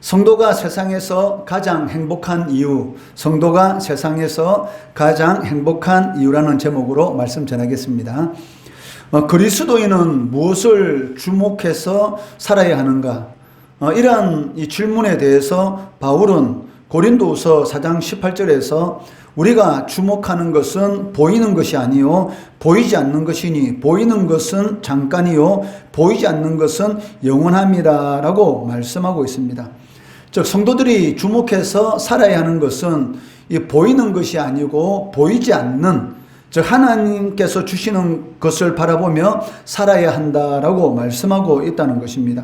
성도가 세상에서 가장 행복한 이유, 성도가 세상에서 가장 행복한 이유라는 제목으로 말씀 전하겠습니다. 그리스도인은 무엇을 주목해서 살아야 하는가? 이러한 이 질문에 대해서 바울은 고린도후서 4장 18절에서 우리가 주목하는 것은 보이는 것이 아니요 보이지 않는 것이니 보이는 것은 잠깐이요 보이지 않는 것은 영원함이라 라고 말씀하고 있습니다. 즉 성도들이 주목해서 살아야 하는 것은 이 보이는 것이 아니고 보이지 않는, 즉 하나님께서 주시는 것을 바라보며 살아야 한다라고 말씀하고 있다는 것입니다.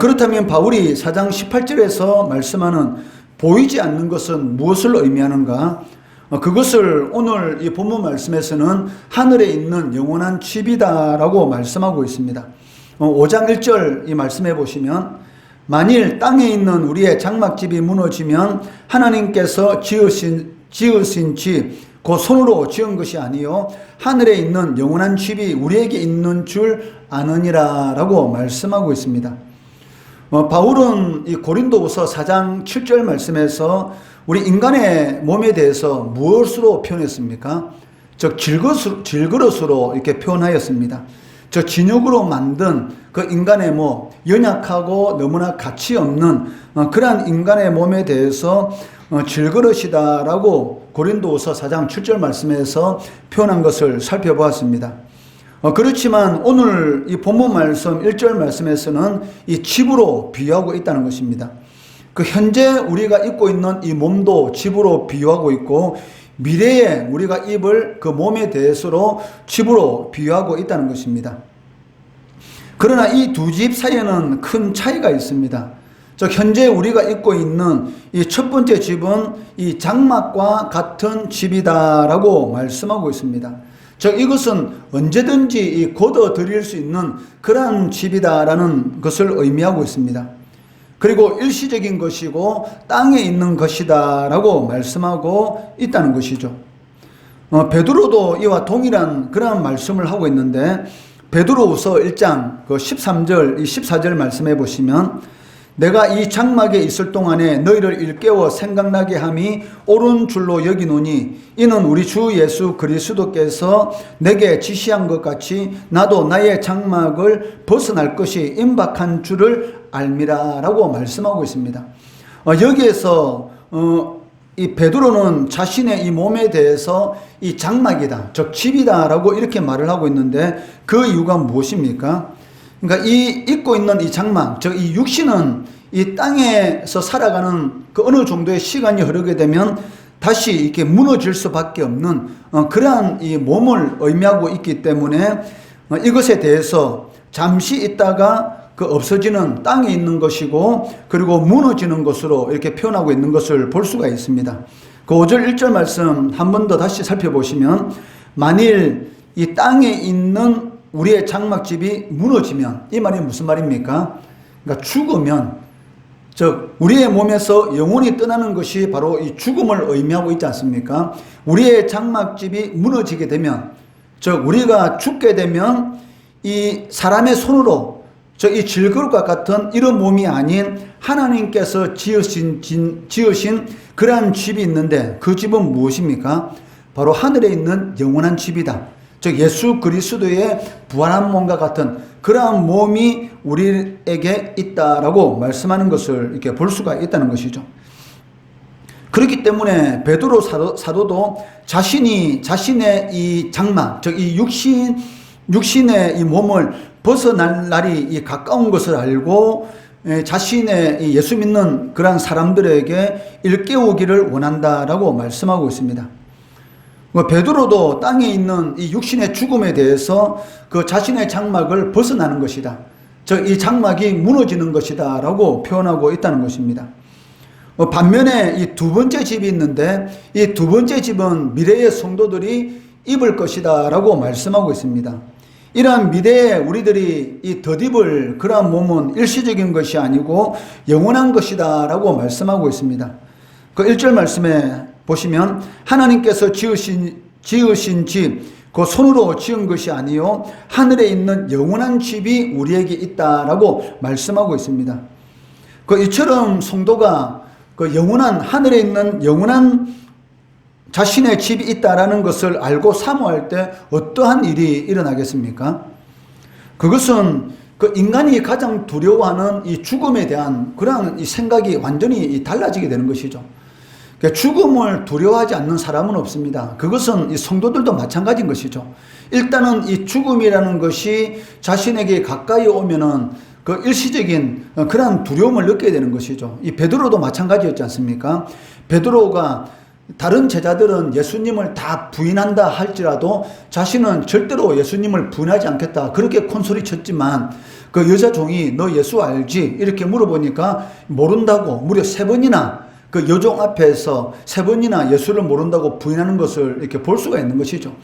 그렇다면 바울이 4장 18절에서 말씀하는 보이지 않는 것은 무엇을 의미하는가? 그것을 오늘 이 본문 말씀에서는 하늘에 있는 영원한 집이다라고 말씀하고 있습니다. 5장 1절 이 말씀해 보시면 만일 땅에 있는 우리의 장막집이 무너지면 하나님께서 지으신 집, 그 손으로 지은 것이 아니요 하늘에 있는 영원한 집이 우리에게 있는 줄 아느니라 라고 말씀하고 있습니다. 바울은 이 고린도후서 4장 7절 말씀에서 우리 인간의 몸에 대해서 무엇으로 표현했습니까? 즉 질그릇으로 이렇게 표현하였습니다. 저 진흙으로 만든 그 인간의 몸, 연약하고 너무나 가치 없는 그러한 인간의 몸에 대해서 질그릇이다라고 고린도후서 4장 7절 말씀에서 표현한 것을 살펴보았습니다. 그렇지만 오늘 이 본문 말씀 1절 말씀에서는 이 집으로 비유하고 있다는 것입니다. 그 현재 우리가 입고 있는 이 몸도 집으로 비유하고 있고 미래에 우리가 입을 그 몸에 대해서로 집으로 비유하고 있다는 것입니다. 그러나 이 두 집 사이에는 큰 차이가 있습니다. 즉 현재 우리가 입고 있는 이 첫 번째 집은 이 장막과 같은 집이다라고 말씀하고 있습니다. 즉 이것은 언제든지 거둬들일 수 있는 그러한 집이다라는 것을 의미하고 있습니다. 그리고 일시적인 것이고 땅에 있는 것이다라고 말씀하고 있다는 것이죠. 베드로도 이와 동일한 그러한 말씀을 하고 있는데 베드로후서 1장 13절, 14절 말씀해 보시면 내가 이 장막에 있을 동안에 너희를 일깨워 생각나게 함이 옳은 줄로 여기노니 이는 우리 주 예수 그리스도께서 내게 지시한 것 같이 나도 나의 장막을 벗어날 것이 임박한 줄을 알미라 라고 말씀하고 있습니다. 여기에서 이 베드로는 자신의 이 몸에 대해서 이 장막이다, 즉 집이다 라고 이렇게 말을 하고 있는데 그 이유가 무엇입니까? 그러니까 이 입고 있는 이 장막, 즉 이 육신은 이 땅에서 살아가는 그 어느 정도의 시간이 흐르게 되면 다시 이렇게 무너질 수밖에 없는 그러한 이 몸을 의미하고 있기 때문에 이것에 대해서 잠시 있다가 그 없어지는 땅에 있는 것이고 그리고 무너지는 것으로 이렇게 표현하고 있는 것을 볼 수가 있습니다. 그 5절 1절 말씀 한 번 더 다시 살펴보시면 만일 이 땅에 있는 우리의 장막집이 무너지면 이 말이 무슨 말입니까? 그러니까 죽으면, 즉 우리의 몸에서 영혼이 떠나는 것이 바로 이 죽음을 의미하고 있지 않습니까? 우리의 장막집이 무너지게 되면, 즉 우리가 죽게 되면 이 사람의 손으로 이 질그릇과 같은 이런 몸이 아닌 하나님께서 지으신 그러한 집이 있는데 그 집은 무엇입니까? 바로 하늘에 있는 영원한 집이다. 즉 예수 그리스도의 부활한 몸과 같은 그러한 몸이 우리에게 있다라고 말씀하는 것을 이렇게 볼 수가 있다는 것이죠. 그렇기 때문에 베드로 사도도 자신의 이 장막, 즉 이 육신의 이 몸을 벗어날 날이 가까운 것을 알고 자신의 예수 믿는 그러한 사람들에게 일깨우기를 원한다라고 말씀하고 있습니다. 베드로도 땅에 있는 이 육신의 죽음에 대해서 그 자신의 장막을 벗어나는 것이다, 즉 이 장막이 무너지는 것이다 라고 표현하고 있다는 것입니다. 반면에 이 두 번째 집이 있는데 이 두 번째 집은 미래의 성도들이 입을 것이다 라고 말씀하고 있습니다. 이러한 미래에 우리들이 이 덧입을 그러한 몸은 일시적인 것이 아니고 영원한 것이다 라고 말씀하고 있습니다. 그 1절 말씀에 보시면 하나님께서 지으신 집, 그 손으로 지은 것이 아니요 하늘에 있는 영원한 집이 우리에게 있다라고 말씀하고 있습니다. 이처럼 성도가 영원한 하늘에 있는 영원한 자신의 집이 있다라는 것을 알고 사모할 때 어떠한 일이 일어나겠습니까? 그것은 인간이 가장 두려워하는 이 죽음에 대한 그런 이 생각이 완전히 달라지게 되는 것이죠. 죽음을 두려워하지 않는 사람은 없습니다. 그것은 이 성도들도 마찬가지인 것이죠. 일단은 이 죽음이라는 것이 자신에게 가까이 오면은 일시적인 그런 두려움을 느끼게 되는 것이죠. 이 베드로도 마찬가지였지 않습니까? 베드로가 다른 제자들은 예수님을 다 부인한다 할지라도 자신은 절대로 예수님을 부인하지 않겠다. 그렇게 콘소리 쳤지만 여자 종이 너 예수 알지? 이렇게 물어보니까 모른다고 무려 3번이나 여종 앞에서 3번이나 예수를 모른다고 부인하는 것을 이렇게 볼 수가 있는 것이죠.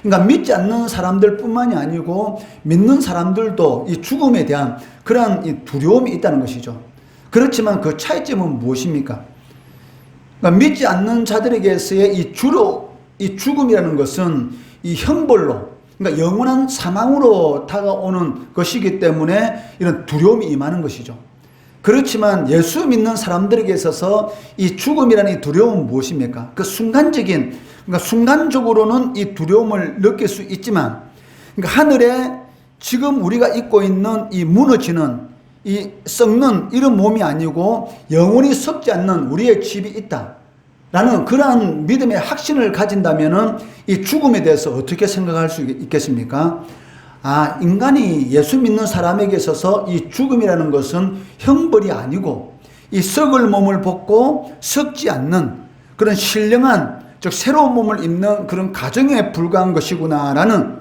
그러니까 믿지 않는 사람들 뿐만이 아니고 믿는 사람들도 이 죽음에 대한 그러한 이 두려움이 있다는 것이죠. 그렇지만 그 차이점은 무엇입니까? 그러니까 믿지 않는 자들에게서의 이 죽음이라는 것은 이 형벌로, 그러니까 영원한 사망으로 다가오는 것이기 때문에 이런 두려움이 임하는 것이죠. 그렇지만 예수 믿는 사람들에게 있어서 이 죽음이라는 이 두려움은 무엇입니까? 그러니까 순간적으로는 이 두려움을 느낄 수 있지만, 그러니까 하늘에 지금 우리가 입고 있는 이 무너지는 이 썩는 이런 몸이 아니고 영원히 썩지 않는 우리의 집이 있다라는 그러한 믿음의 확신을 가진다면은 이 죽음에 대해서 어떻게 생각할 수 있겠습니까? 인간이 예수 믿는 사람에게 있어서 이 죽음이라는 것은 형벌이 아니고 이 썩을 몸을 벗고 썩지 않는 그런 신령한, 즉 새로운 몸을 입는 그런 가정에 불과한 것이구나라는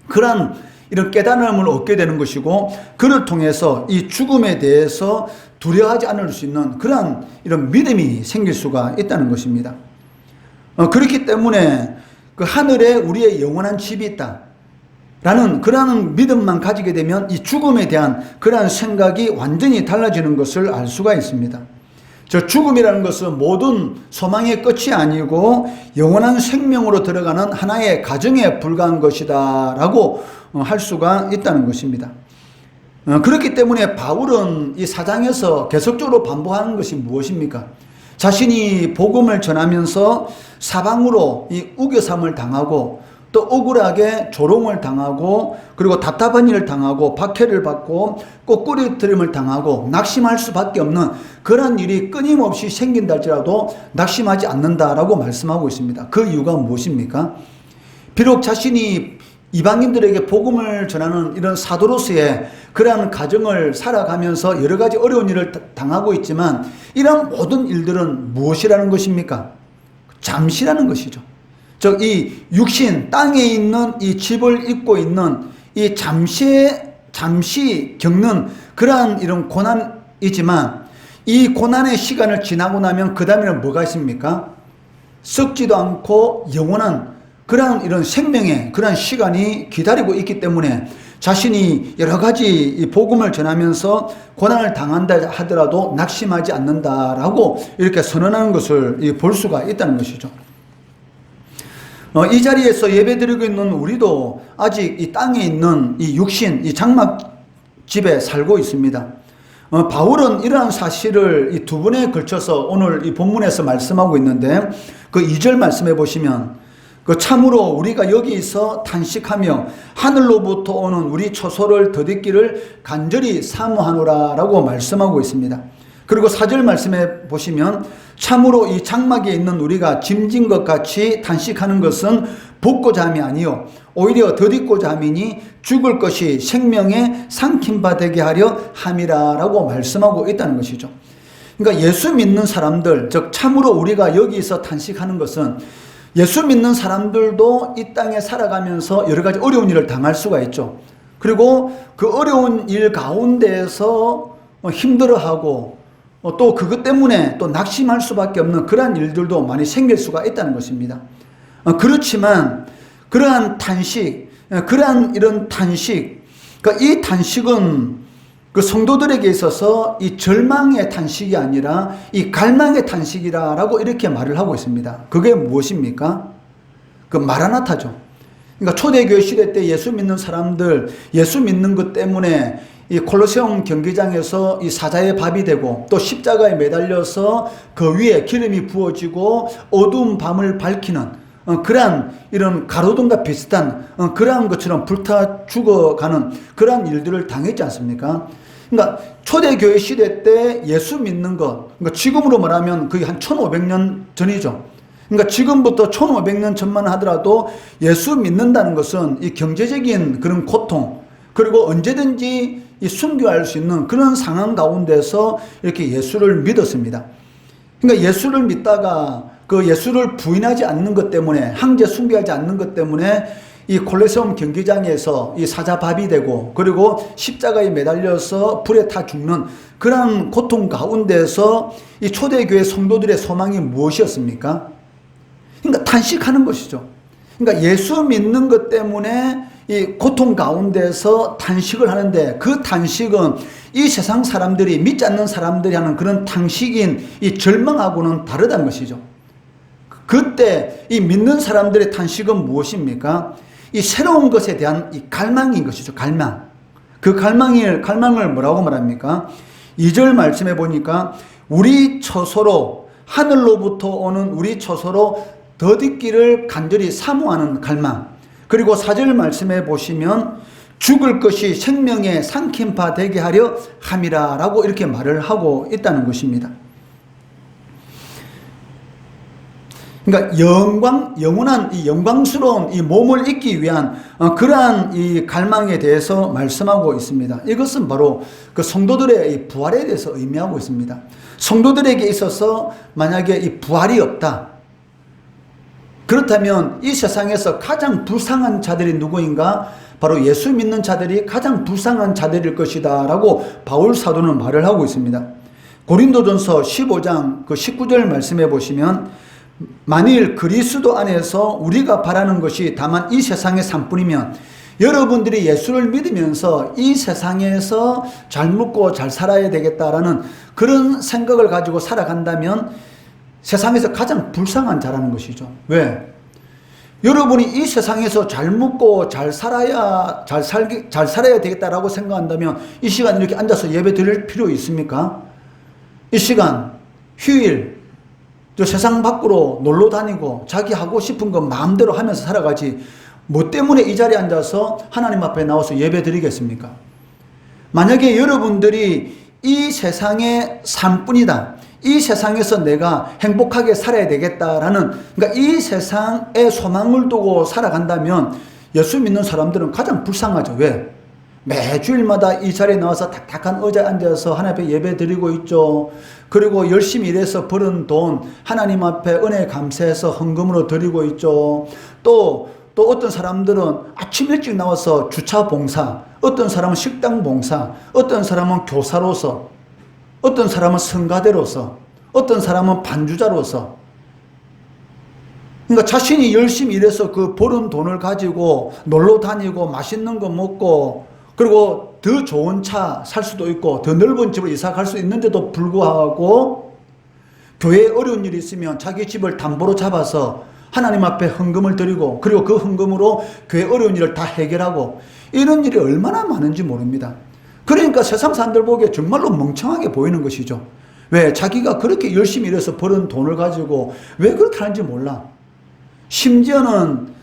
그런 이런 깨달음을 얻게 되는 것이고, 그를 통해서 이 죽음에 대해서 두려워하지 않을 수 있는 그런 이런 믿음이 생길 수가 있다는 것입니다. 그렇기 때문에 하늘에 우리의 영원한 집이 있다 라는 그러한 믿음만 가지게 되면 이 죽음에 대한 그러한 생각이 완전히 달라지는 것을 알 수가 있습니다. 죽음이라는 것은 모든 소망의 끝이 아니고 영원한 생명으로 들어가는 하나의 가정에 불과한 것이다 라고 할 수가 있다는 것입니다. 그렇기 때문에 바울은 이 4장에서 계속적으로 반복하는 것이 무엇입니까? 자신이 복음을 전하면서 사방으로 이 우겨삼을 당하고 또 억울하게 조롱을 당하고 그리고 답답한 일을 당하고 박해를 받고 꼬꾸리트림을 당하고 낙심할 수밖에 없는 그런 일이 끊임없이 생긴다 할지라도 낙심하지 않는다라고 말씀하고 있습니다. 그 이유가 무엇입니까? 비록 자신이 이방인들에게 복음을 전하는 이런 사도로서의 그러한 가정을 살아가면서 여러 가지 어려운 일을 당하고 있지만 이런 모든 일들은 무엇이라는 것입니까? 잠시라는 것이죠. 즉 이 육신 땅에 있는 이 집을 입고 있는 이 잠시 겪는 그러한 이런 고난이지만 이 고난의 시간을 지나고 나면 그 다음에는 뭐가 있습니까? 썩지도 않고 영원한 그러한 이런 생명의 그러한 시간이 기다리고 있기 때문에 자신이 여러 가지 이 복음을 전하면서 고난을 당한다 하더라도 낙심하지 않는다라고 이렇게 선언하는 것을 볼 수가 있다는 것이죠. 이 자리에서 예배드리고 있는 우리도 아직 이 땅에 있는 이 육신, 이 장막집에 살고 있습니다. 바울은 이러한 사실을 이 2번에 걸쳐서 오늘 이 본문에서 말씀하고 있는데 그 2절 말씀해 보시면 참으로 우리가 여기서 탄식하며 하늘로부터 오는 우리 초소를 더디기를 간절히 사모하노라 라고 말씀하고 있습니다. 그리고 4절 말씀해 보시면 참으로 이 장막에 있는 우리가 짐진 것 같이 탄식하는 것은 붓고자 함이 아니요 오히려 더디고자 함이니 죽을 것이 생명에 삼킴바 되게 하려 함이라 라고 말씀하고 있다는 것이죠. 그러니까 예수 믿는 사람들, 즉 참으로 우리가 여기서 탄식하는 것은 예수 믿는 사람들도 이 땅에 살아가면서 여러 가지 어려운 일을 당할 수가 있죠. 그리고 그 어려운 일 가운데에서 힘들어하고 또 그것 때문에 또 낙심할 수밖에 없는 그러한 일들도 많이 생길 수가 있다는 것입니다. 그렇지만 그러한 탄식, 그러한 이런 탄식, 그러니까 이 탄식은 그 성도들에게 있어서 이 절망의 탄식이 아니라 이 갈망의 탄식이라고 이렇게 말을 하고 있습니다. 그게 무엇입니까? 그 마라나타죠. 그러니까 초대교회 시대 때 예수 믿는 사람들, 예수 믿는 것 때문에 이 콜로세움 경기장에서 이 사자의 밥이 되고 또 십자가에 매달려서 그 위에 기름이 부어지고 어두운 밤을 밝히는 그러한 이런 가로등과 비슷한 그러한 것처럼 불타 죽어가는 그러한 일들을 당했지 않습니까? 그러니까 초대교회 시대 때 예수 믿는 것, 그러니까 지금으로 말하면 거의 한 1500년 전이죠. 그러니까 지금부터 1500년 전만 하더라도 예수 믿는다는 것은 이 경제적인 그런 고통, 그리고 언제든지 이 순교할 수 있는 그런 상황 가운데서 이렇게 예수를 믿었습니다. 그러니까 예수를 믿다가 그 예수를 부인하지 않는 것 때문에, 황제 숭배하지 않는 것 때문에 이 콜로세움 경기장에서 이 사자밥이 되고, 그리고 십자가에 매달려서 불에 타 죽는 그런 고통 가운데서 이 초대교회 성도들의 소망이 무엇이었습니까? 그러니까 탄식하는 것이죠. 그러니까 예수 믿는 것 때문에 이 고통 가운데서 탄식을 하는데, 그 탄식은 이 세상 사람들이, 믿지 않는 사람들이 하는 그런 탄식인 이 절망하고는 다르다는 것이죠. 그때 이 믿는 사람들의 탄식은 무엇입니까? 이 새로운 것에 대한 이 갈망인 것이죠. 갈망. 그 갈망을 뭐라고 말합니까? 2절 말씀해 보니까 우리 처소로, 하늘로부터 오는 우리 처소로 더딛기를 간절히 사모하는 갈망. 그리고 4절 말씀해 보시면 죽을 것이 생명의 삼킴바 되게 하려 함이라 라고 이렇게 말을 하고 있다는 것입니다. 그러니까 영원한 이 영광스러운 이 몸을 잊기 위한 그러한 이 갈망에 대해서 말씀하고 있습니다. 이것은 바로 그 성도들의 이 부활에 대해서 의미하고 있습니다. 성도들에게 있어서 만약에 이 부활이 없다, 그렇다면 이 세상에서 가장 불쌍한 자들이 누구인가? 바로 예수 믿는 자들이 가장 불쌍한 자들일 것이다 라고 바울 사도는 말을 하고 있습니다. 고린도전서 15장 그 19절 말씀해 보시면 만일 그리스도 안에서 우리가 바라는 것이 다만 이 세상의 삶뿐이면 여러분들이 예수를 믿으면서 이 세상에서 잘 먹고 잘 살아야 되겠다라는 그런 생각을 가지고 살아간다면 세상에서 가장 불쌍한 자라는 것이죠. 왜? 여러분이 이 세상에서 잘 먹고 잘 살아야 되겠다라고 생각한다면 이 시간 이렇게 앉아서 예배 드릴 필요 있습니까? 이 시간 휴일 저 세상 밖으로 놀러 다니고 자기 하고 싶은 거 마음대로 하면서 살아가지, 뭐 때문에 이 자리에 앉아서 하나님 앞에 나와서 예배 드리겠습니까? 만약에 여러분들이 이 세상의 삶뿐이다, 이 세상에서 내가 행복하게 살아야 되겠다라는, 그러니까 이 세상에 소망을 두고 살아간다면 예수 믿는 사람들은 가장 불쌍하죠. 왜? 매주일마다 이 자리에 나와서 탁탁한 의자에 앉아서 하나님 앞에 예배 드리고 있죠. 그리고 열심히 일해서 벌은 돈 하나님 앞에 은혜 감사해서 헌금으로 드리고 있죠. 또 어떤 사람들은 아침 일찍 나와서 주차 봉사, 어떤 사람은 식당 봉사, 어떤 사람은 교사로서, 어떤 사람은 성가대로서, 어떤 사람은 반주자로서, 그러니까 자신이 열심히 일해서 그 벌은 돈을 가지고 놀러 다니고 맛있는 거 먹고, 그리고 더 좋은 차 살 수도 있고 더 넓은 집을 이사 갈 수 있는데도 불구하고 교회에 어려운 일이 있으면 자기 집을 담보로 잡아서 하나님 앞에 헌금을 드리고, 그리고 그 헌금으로 교회 어려운 일을 다 해결하고, 이런 일이 얼마나 많은지 모릅니다. 그러니까 세상 사람들 보기에 정말로 멍청하게 보이는 것이죠. 왜? 자기가 그렇게 열심히 일해서 벌은 돈을 가지고 왜 그렇게 하는지 몰라. 심지어는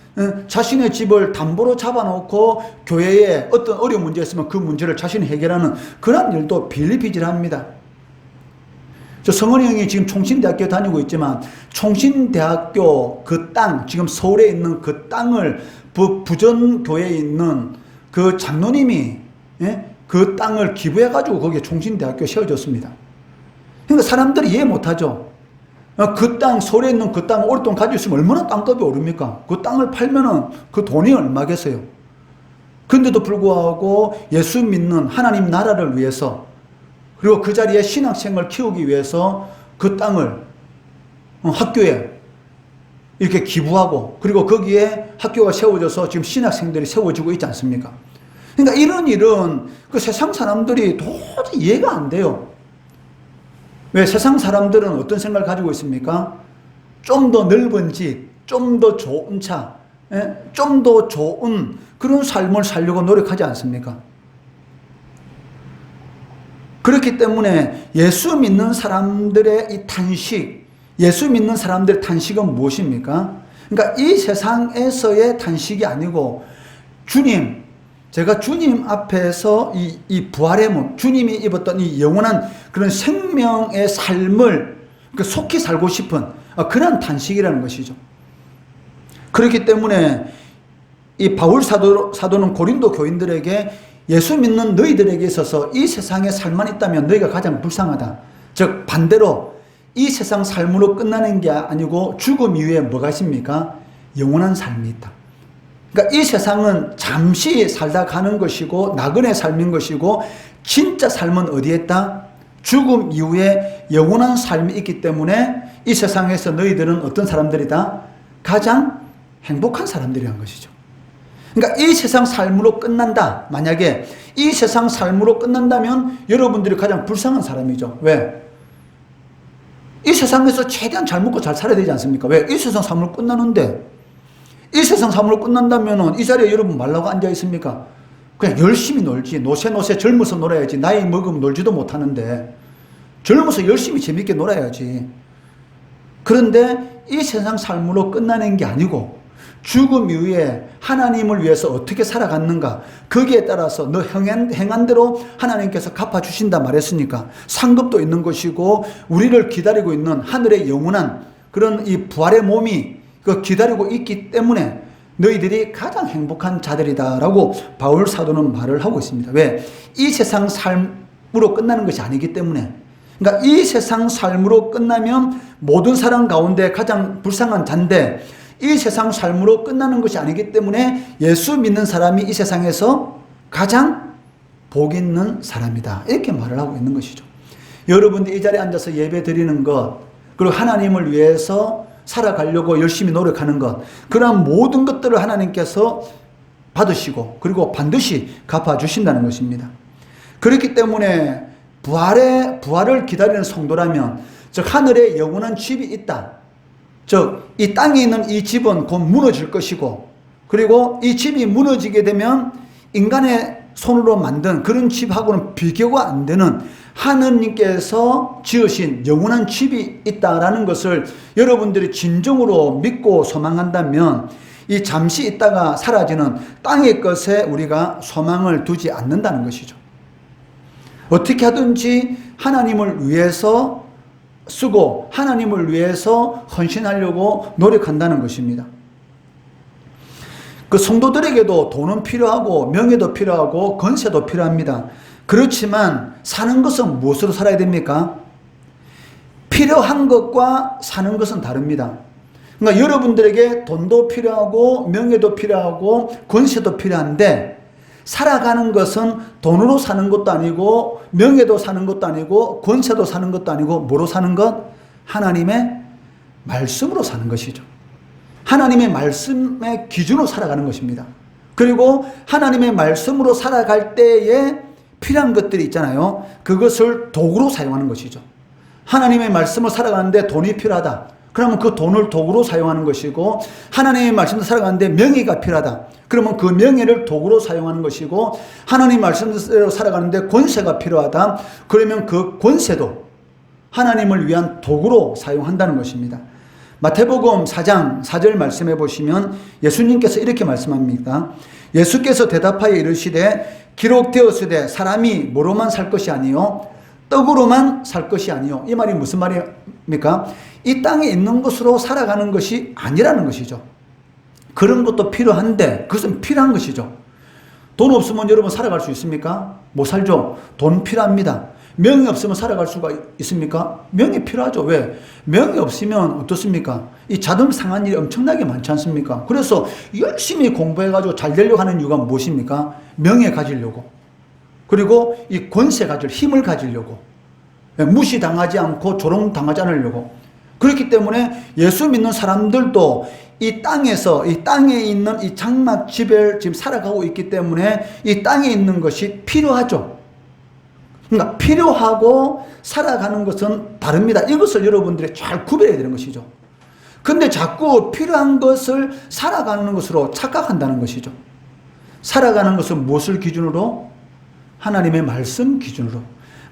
자신의 집을 담보로 잡아놓고 교회에 어떤 어려운 문제가 있으면 그 문제를 자신이 해결하는 그런 일도 비일비재합니다. 저 성원이 형이 지금 총신대학교 다니고 있지만 총신대학교 그 땅, 지금 서울에 있는 그 땅을 부전교회에 있는 그 장로님이 그 땅을 기부해가지고 거기에 총신대학교 세워졌습니다. 그러니까 사람들이 이해 못하죠. 그 땅, 서울에 있는 그 땅 오랫동안 가지고 있으면 얼마나 땅값이 오릅니까? 그 땅을 팔면은 그 돈이 얼마겠어요? 근데도 불구하고 예수 믿는 하나님 나라를 위해서, 그리고 그 자리에 신학생을 키우기 위해서 그 땅을 학교에 이렇게 기부하고, 그리고 거기에 학교가 세워져서 지금 신학생들이 세워지고 있지 않습니까? 그러니까 이런 일은 그 세상 사람들이 도저히 이해가 안 돼요. 왜? 세상 사람들은 어떤 생각을 가지고 있습니까? 좀 더 넓은 집, 좀 더 좋은 차, 좀 더 좋은 그런 삶을 살려고 노력하지 않습니까? 그렇기 때문에 예수 믿는 사람들의 이 탄식, 예수 믿는 사람들의 탄식은 무엇입니까? 그러니까 이 세상에서의 탄식이 아니고 주님, 제가 주님 앞에서 이 부활의 몸, 주님이 입었던 이 영원한 그런 생명의 삶을 속히 살고 싶은 그런 탄식이라는 것이죠. 그렇기 때문에 이 바울 사도는 고린도 교인들에게 예수 믿는 너희들에게 있어서 이 세상의 삶만 있다면 너희가 가장 불쌍하다. 즉 반대로 이 세상 삶으로 끝나는 게 아니고 죽음 이후에 뭐가 있습니까? 영원한 삶이 있다. 그러니까 이 세상은 잠시 살다 가는 것이고 나그네 삶인 것이고 진짜 삶은 어디에 있다? 죽음 이후에 영원한 삶이 있기 때문에 이 세상에서 너희들은 어떤 사람들이다? 가장 행복한 사람들이란 것이죠. 그러니까 이 세상 삶으로 끝난다. 만약에 이 세상 삶으로 끝난다면 여러분들이 가장 불쌍한 사람이죠. 왜? 이 세상에서 최대한 잘 먹고 잘 살아야 되지 않습니까? 왜? 이 세상 삶으로 끝나는데 이 세상 삶으로 끝난다면 이 자리에 여러분 말라고 앉아 있습니까? 그냥 열심히 놀지. 노세 젊어서 놀아야지. 나이 먹으면 놀지도 못하는데 젊어서 열심히 재밌게 놀아야지. 그런데 이 세상 삶으로 끝나는 게 아니고 죽음 이후에 하나님을 위해서 어떻게 살아갔는가 거기에 따라서 너 행한 대로 하나님께서 갚아주신다 말했으니까 상급도 있는 것이고 우리를 기다리고 있는 하늘의 영원한 그런 이 부활의 몸이 기다리고 있기 때문에 너희들이 가장 행복한 자들이다라고 바울 사도는 말을 하고 있습니다. 왜? 이 세상 삶으로 끝나는 것이 아니기 때문에. 그러니까 이 세상 삶으로 끝나면 모든 사람 가운데 가장 불쌍한 자인데 이 세상 삶으로 끝나는 것이 아니기 때문에 예수 믿는 사람이 이 세상에서 가장 복 있는 사람이다. 이렇게 말을 하고 있는 것이죠. 여러분들 이 자리에 앉아서 예배 드리는 것, 그리고 하나님을 위해서 살아가려고 열심히 노력하는 것, 그러한 모든 것들을 하나님께서 받으시고 그리고 반드시 갚아주신다는 것입니다. 그렇기 때문에 부활을 기다리는 성도라면 즉 하늘에 영원한 집이 있다. 즉 이 땅에 있는 이 집은 곧 무너질 것이고 그리고 이 집이 무너지게 되면 인간의 손으로 만든 그런 집하고는 비교가 안 되는 하느님께서 지으신 영원한 집이 있다라는 것을 여러분들이 진정으로 믿고 소망한다면 이 잠시 있다가 사라지는 땅의 것에 우리가 소망을 두지 않는다는 것이죠. 어떻게 하든지 하나님을 위해서 쓰고 하나님을 위해서 헌신하려고 노력한다는 것입니다. 그 성도들에게도 돈은 필요하고 명예도 필요하고 권세도 필요합니다. 그렇지만 사는 것은 무엇으로 살아야 됩니까? 필요한 것과 사는 것은 다릅니다. 그러니까 여러분들에게 돈도 필요하고 명예도 필요하고 권세도 필요한데 살아가는 것은 돈으로 사는 것도 아니고 명예도 사는 것도 아니고 권세도 사는 것도 아니고 뭐로 사는 것? 하나님의 말씀으로 사는 것이죠. 하나님의 말씀의 기준으로 살아가는 것입니다. 그리고 하나님의 말씀으로 살아갈 때에 필요한 것들이 있잖아요. 그것을 도구로 사용하는 것이죠. 하나님의 말씀을 살아가는데 돈이 필요하다. 그러면 그 돈을 도구로 사용하는 것이고 하나님의 말씀을 살아가는데 명예가 필요하다. 그러면 그 명예를 도구로 사용하는 것이고 하나님의 말씀대로 살아가는데 권세가 필요하다. 그러면 그 권세도 하나님을 위한 도구로 사용한다는 것입니다. 마태복음 4장 4절 말씀해 보시면 예수님께서 이렇게 말씀합니다. 예수께서 대답하여 이르시되 기록되었으되 사람이 뭐로만 살 것이 아니요 떡으로만 살 것이 아니요. 이 말이 무슨 말입니까? 이 땅에 있는 것으로 살아가는 것이 아니라는 것이죠. 그런 것도 필요한데 그것은 필요한 것이죠. 돈 없으면 여러분 살아갈 수 있습니까? 못 살죠. 돈 필요합니다. 명예 없으면 살아갈 수가 있습니까? 명예 필요하죠. 왜? 명예 없으면 어떻습니까? 이 자존심 상한 일이 엄청나게 많지 않습니까? 그래서 열심히 공부해가지고 잘 되려고 하는 이유가 무엇입니까? 명예 가지려고. 그리고 이 권세 가질 힘을 가지려고. 무시당하지 않고 조롱당하지 않으려고. 그렇기 때문에 예수 믿는 사람들도 이 땅에서 이 땅에 있는 이 장막집에 지금 살아가고 있기 때문에 이 땅에 있는 것이 필요하죠. 그러니까 필요하고 살아가는 것은 다릅니다. 이것을 여러분들이 잘 구별해야 되는 것이죠. 근데 자꾸 필요한 것을 살아가는 것으로 착각한다는 것이죠. 살아가는 것은 무엇을 기준으로? 하나님의 말씀 기준으로.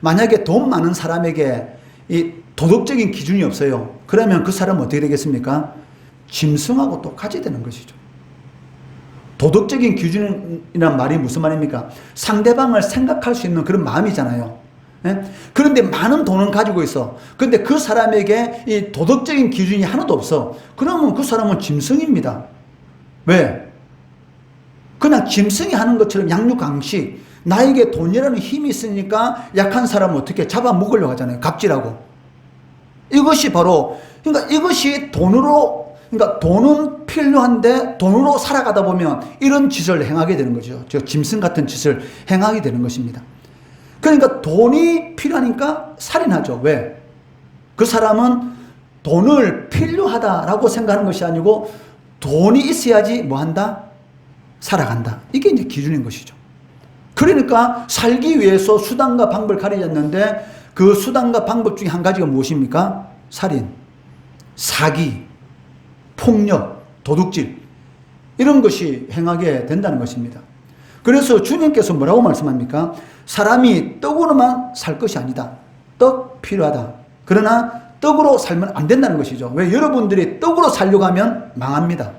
만약에 돈 많은 사람에게 이 도덕적인 기준이 없어요. 그러면 그 사람은 어떻게 되겠습니까? 짐승하고 똑같이 되는 것이죠. 도덕적인 기준이란 말이 무슨 말입니까? 상대방을 생각할 수 있는 그런 마음이잖아요. 예? 그런데 많은 돈은 가지고 있어. 그런데 그 사람에게 이 도덕적인 기준이 하나도 없어. 그러면 그 사람은 짐승입니다. 왜? 그냥 짐승이 하는 것처럼 양육강식. 나에게 돈이라는 힘이 있으니까 약한 사람은 어떻게 잡아먹으려고 하잖아요. 갑질하고. 이것이 바로, 그러니까 이것이 돈으로, 그러니까 돈은 필요한데 돈으로 살아가다 보면 이런 짓을 행하게 되는 거죠. 저 짐승 같은 짓을 행하게 되는 것입니다. 그러니까 돈이 필요하니까 살인하죠. 왜? 그 사람은 돈을 필요하다라고 생각하는 것이 아니고 돈이 있어야지 뭐 한다? 살아간다. 이게 이제 기준인 것이죠. 그러니까 살기 위해서 수단과 방법을 가리졌는데 그 수단과 방법 중에 한 가지가 무엇입니까? 살인, 사기, 폭력, 도둑질 이런 것이 행하게 된다는 것입니다. 그래서 주님께서 뭐라고 말씀합니까? 사람이 떡으로만 살 것이 아니다. 떡 필요하다. 그러나 떡으로 살면 안 된다는 것이죠. 왜? 여러분들이 떡으로 살려고 하면 망합니다.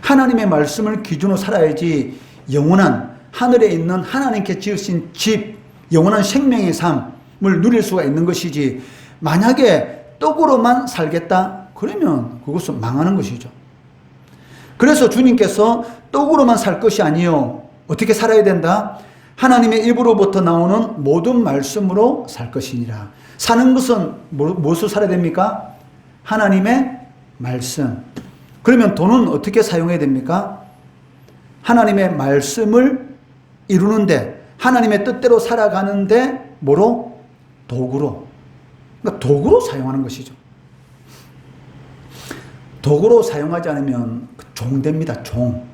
하나님의 말씀을 기준으로 살아야지 영원한 하늘에 있는 하나님께 지으신 집, 영원한 생명의 삶을 누릴 수가 있는 것이지 만약에 떡으로만 살겠다? 그러면 그것은 망하는 것이죠. 그래서 주님께서 떡으로만 살 것이 아니요. 어떻게 살아야 된다? 하나님의 입으로부터 나오는 모든 말씀으로 살 것이니라. 사는 것은 무엇으로 살아야 됩니까? 하나님의 말씀. 그러면 돈은 어떻게 사용해야 됩니까? 하나님의 말씀을 이루는데, 하나님의 뜻대로 살아가는데 뭐로? 도구로. 그러니까 도구로 사용하는 것이죠. 도구로 사용하지 않으면 종 됩니다. 종.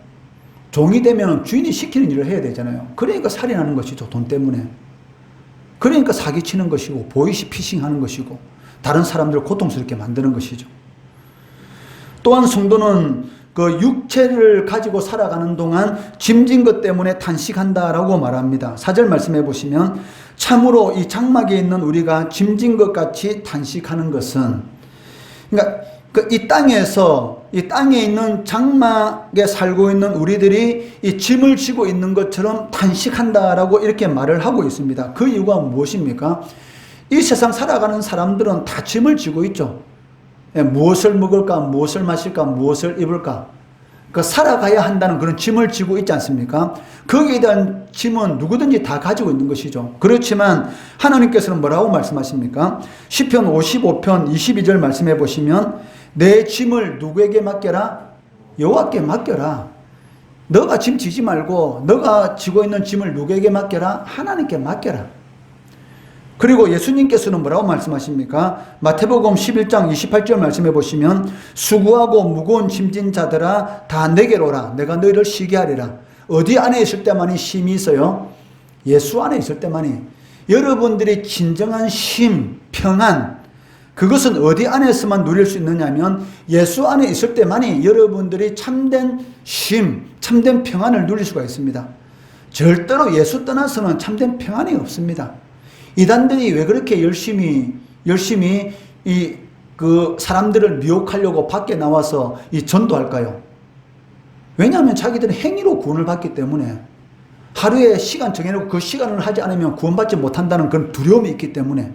종이 되면 주인이 시키는 일을 해야 되잖아요. 그러니까 살인하는 것이죠. 돈 때문에. 그러니까 사기치는 것이고 보이스피싱 하는 것이고 다른 사람들을 고통스럽게 만드는 것이죠. 또한 성도는 그 육체를 가지고 살아가는 동안 짐진 것 때문에 탄식한다라고 말합니다. 4절 말씀해 보시면 참으로 이 장막에 있는 우리가 짐진 것 같이 탄식하는 것은, 그러니까 이 땅에서, 이 땅에 있는 장막에 살고 있는 우리들이 이 짐을 지고 있는 것처럼 탄식한다라고 이렇게 말을 하고 있습니다. 그 이유가 무엇입니까? 이 세상 살아가는 사람들은 다 짐을 지고 있죠. 무엇을 먹을까, 무엇을 마실까, 무엇을 입을까. 그 살아가야 한다는 그런 짐을 지고 있지 않습니까? 거기에 대한 짐은 누구든지 다 가지고 있는 것이죠. 그렇지만 하나님께서는 뭐라고 말씀하십니까? 시편 55편 22절 말씀해 보시면 내 짐을 누구에게 맡겨라? 여호와께 맡겨라. 너가 짐 지지 말고 너가 지고 있는 짐을 누구에게 맡겨라? 하나님께 맡겨라. 그리고 예수님께서는 뭐라고 말씀하십니까? 마태복음 11장 28절 말씀해 보시면 수고하고 무거운 짐진 자들아 다 내게로 오라. 내가 너희를 쉬게 하리라. 어디 안에 있을 때만이 쉼이 있어요? 예수 안에 있을 때만이. 여러분들이 진정한 쉼, 평안, 그것은 어디 안에서만 누릴 수 있느냐면 예수 안에 있을 때만이 여러분들이 참된 쉼, 참된 평안을 누릴 수가 있습니다. 절대로 예수 떠나서는 참된 평안이 없습니다. 이단들이 왜 그렇게 열심히 그 사람들을 미혹하려고 밖에 나와서 이 전도할까요? 왜냐하면 자기들은 행위로 구원을 받기 때문에 하루에 시간 정해놓고 그 시간을 하지 않으면 구원받지 못한다는 그런 두려움이 있기 때문에.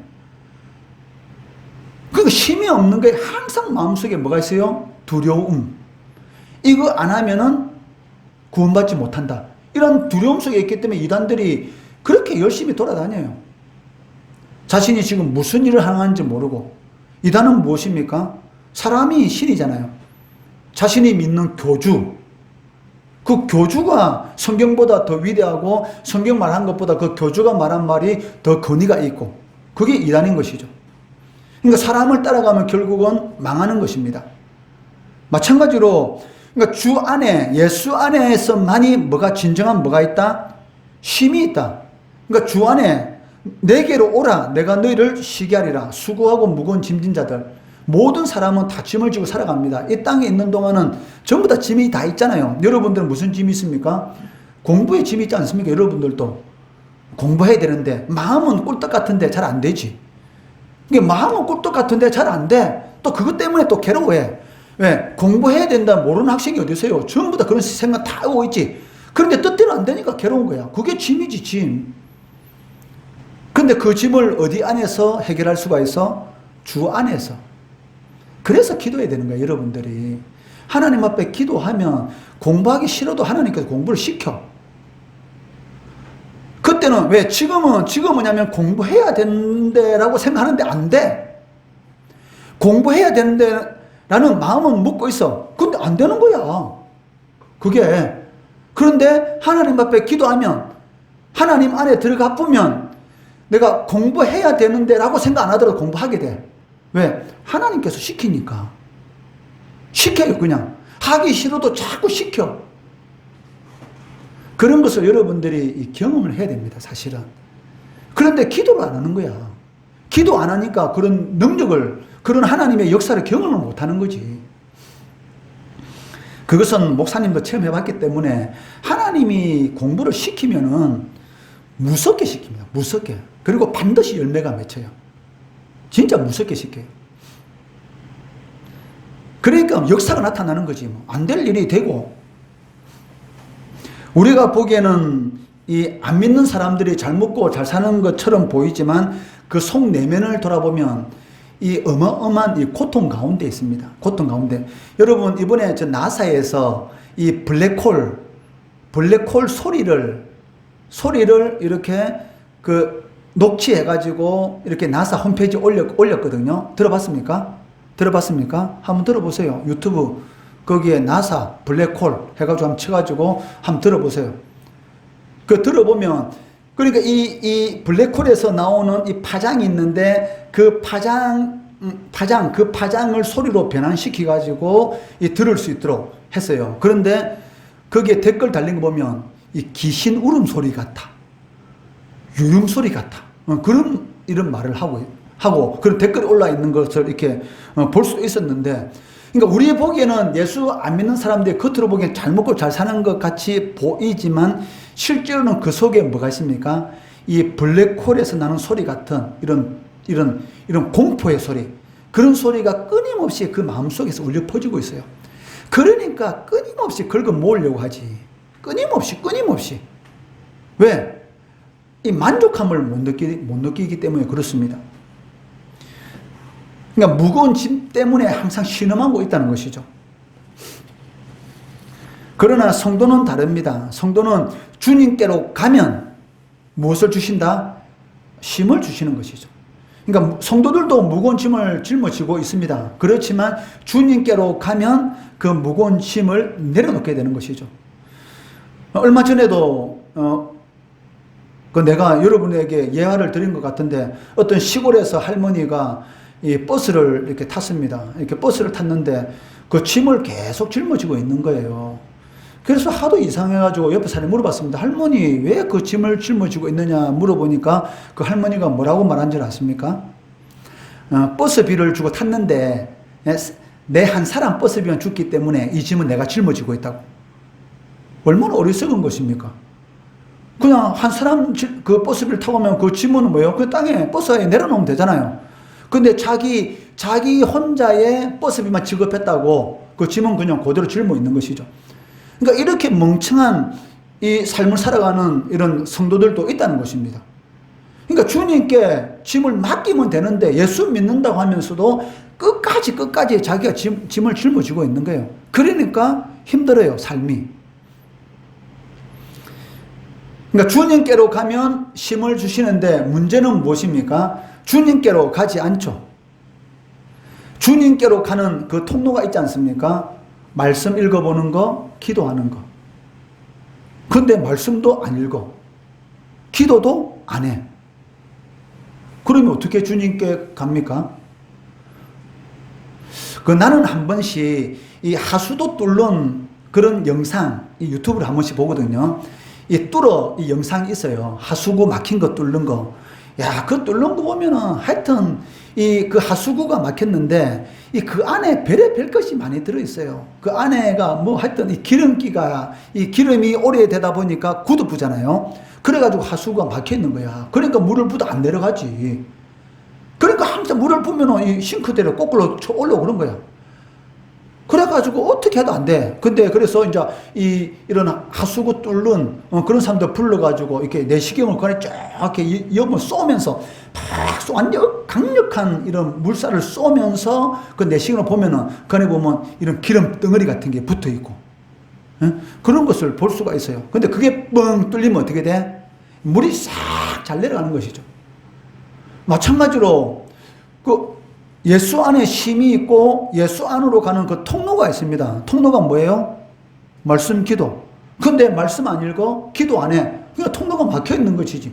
그러니까 힘이 없는 게 항상 마음속에 뭐가 있어요? 두려움. 이거 안 하면은 구원받지 못한다. 이런 두려움 속에 있기 때문에 이단들이 그렇게 열심히 돌아다녀요. 자신이 지금 무슨 일을 하는지 모르고. 이단은 무엇입니까? 사람이 신이잖아요. 자신이 믿는 교주. 그 교주가 성경보다 더 위대하고 성경 말한 것보다 그 교주가 말한 말이 더 권위가 있고. 그게 이단인 것이죠. 그러니까 사람을 따라가면 결국은 망하는 것입니다. 마찬가지로 그러니까 주 안에, 예수 안에서만이 뭐가 진정한 뭐가 있다? 쉼이 있다. 그러니까 주 안에 내게로 오라. 내가 너희를 쉬게 하리라. 수고하고 무거운 짐진 자들. 모든 사람은 다 짐을 지고 살아갑니다. 이 땅에 있는 동안은 전부 다 짐이 다 있잖아요. 여러분들은 무슨 짐이 있습니까? 공부에 짐이 있지 않습니까? 여러분들도. 공부해야 되는데 마음은 꿀떡 같은데 잘 안 되지. 이게 마음은 꿀떡 같은데 잘 안 돼. 또 그것 때문에 또 괴로워해. 왜? 공부해야 된다 모르는 학생이 어디 있어요? 전부 다 그런 생각 다 하고 있지. 그런데 뜻대로 안 되니까 괴로운 거야. 그게 짐이지, 짐. 근데 그 짐을 어디 안에서 해결할 수가 있어? 주 안에서. 그래서 기도해야 되는 거예요, 여러분들이. 하나님 앞에 기도하면 공부하기 싫어도 하나님께서 공부를 시켜. 그때는 왜? 지금은 뭐냐면 공부해야 되는데라고 생각하는데 안 돼. 공부해야 되는데라는 마음은 먹고 있어. 근데 안 되는 거야. 그게. 그런데 하나님 앞에 기도하면 하나님 안에 들어가 보면 내가 공부해야 되는데라고 생각 안 하더라도 공부하게 돼. 왜? 하나님께서 시키니까. 시켜요, 그냥. 하기 싫어도 자꾸 시켜. 그런 것을 여러분들이 경험을 해야 됩니다, 사실은. 그런데 기도를 안 하는 거야. 기도 안 하니까 그런 능력을, 그런 하나님의 역사를 경험을 못 하는 거지. 그것은 목사님도 처음 해봤기 때문에 하나님이 공부를 시키면은 무섭게 시킵니다. 무섭게. 그리고 반드시 열매가 맺혀요. 진짜 무섭게 시켜요. 그러니까 역사가 나타나는 거지. 뭐. 안 될 일이 되고. 우리가 보기에는 이 안 믿는 사람들이 잘 먹고 잘 사는 것처럼 보이지만 그 속 내면을 돌아보면 이 어마어마한 이 고통 가운데 있습니다. 고통 가운데. 여러분, 이번에 저 나사에서 이 블랙홀 소리를 이렇게 그 녹취해가지고 이렇게 나사 홈페이지에 올렸거든요. 들어봤습니까? 한번 들어보세요. 유튜브 거기에 나사 블랙홀 해가지고 한번 쳐가지고 한번 들어보세요. 그 들어보면 그러니까 이 블랙홀에서 나오는 이 파장이 있는데 그 파장을 소리로 변환시켜가지고 들을 수 있도록 했어요. 그런데 거기에 댓글 달린 거 보면 이 귀신 울음소리 같아. 유령소리 같아. 그런 이런 말을 하고 그런 댓글이 올라 있는 것을 이렇게 볼 수도 있었는데, 그러니까 우리 보기에는 예수 안 믿는 사람들이 겉으로 보기엔 잘 먹고 잘 사는 것 같이 보이지만 실제로는 그 속에 뭐가 있습니까? 이 블랙홀에서 나는 소리 같은 이런 공포의 소리, 그런 소리가 끊임없이 그 마음속에서 울려 퍼지고 있어요. 그러니까 끊임없이 긁어 모으려고 하지. 끊임없이. 왜? 이 만족함을 못 느끼기 때문에 그렇습니다. 그러니까 무거운 짐 때문에 항상 신음하고 있다는 것이죠. 그러나 성도는 다릅니다. 성도는 주님께로 가면 무엇을 주신다? 쉼을 주시는 것이죠. 그러니까 성도들도 무거운 짐을 짊어지고 있습니다. 그렇지만 주님께로 가면 그 무거운 짐을 내려놓게 되는 것이죠. 얼마 전에도 내가 여러분에게 예화를 드린 것 같은데 어떤 시골에서 할머니가 이 버스를 이렇게 탔습니다. 이렇게 버스를 탔는데 그 짐을 계속 짊어지고 있는 거예요. 그래서 하도 이상해가지고 옆에 사람이 물어봤습니다. 할머니 왜 그 짐을 짊어지고 있느냐 물어보니까 그 할머니가 뭐라고 말한 줄 아십니까? 버스비를 주고 탔는데 내 한 사람 버스비만 줬기 때문에 이 짐은 내가 짊어지고 있다고. 얼마나 어리석은 것입니까? 그냥 한 사람 그 버스비를 타고 오면 그 짐은 뭐예요? 그 땅에 버스에 내려놓으면 되잖아요. 근데 자기 혼자의 버스비만 지급했다고 그 짐은 그냥 그대로 짊어 있는 것이죠. 그러니까 이렇게 멍청한 이 삶을 살아가는 이런 성도들도 있다는 것입니다. 그러니까 주님께 짐을 맡기면 되는데 예수 믿는다고 하면서도 끝까지 자기가 짐을 짊어지고 있는 거예요. 그러니까 힘들어요, 삶이. 그러니까 주님께로 가면 쉼을 주시는데 문제는 무엇입니까? 주님께로 가지 않죠. 주님께로 가는 그 통로가 있지 않습니까? 말씀 읽어보는 거, 기도하는 거. 근데 말씀도 안 읽어. 기도도 안 해. 그러면 어떻게 주님께 갑니까? 나는 한 번씩 이 하수도 뚫는 그런 영상, 이 유튜브를 한 번씩 보거든요. 이 영상이 있어요. 하수구 막힌 거 뚫는 거. 야, 그 뚫는 거 보면은 하여튼 그 하수구가 막혔는데 그 안에 별의별 것이 많이 들어있어요. 그 안에가 뭐 하여튼 이 기름이 오래되다 보니까 굳어부잖아요. 그래가지고 하수구가 막혀 있는 거야. 그러니까 물을 부어도 안 내려가지. 그러니까 항상 물을 부으면 이 싱크대로 거꾸로 올라오고 그런 거야. 그래가지고 어떻게 해도 안 돼. 근데 그래서 이제 이런 하수구 뚫는 그런 사람들 불러가지고 이렇게 내시경을 그냥 쫙 이렇게 염을 쏘면서 완전 강력한 이런 물살을 쏘면서 그 내시경을 보면은 그에 보면 이런 기름 덩어리 같은 게 붙어 있고 그런 것을 볼 수가 있어요. 근데 그게 뻥 뚫리면 어떻게 돼? 물이 싹 잘 내려가는 것이죠. 마찬가지로 그 예수 안에 힘이 있고 예수 안으로 가는 그 통로가 있습니다. 통로가 뭐예요? 말씀, 기도. 근데 말씀 안 읽어? 기도 안 해. 그러니까 통로가 막혀 있는 것이지.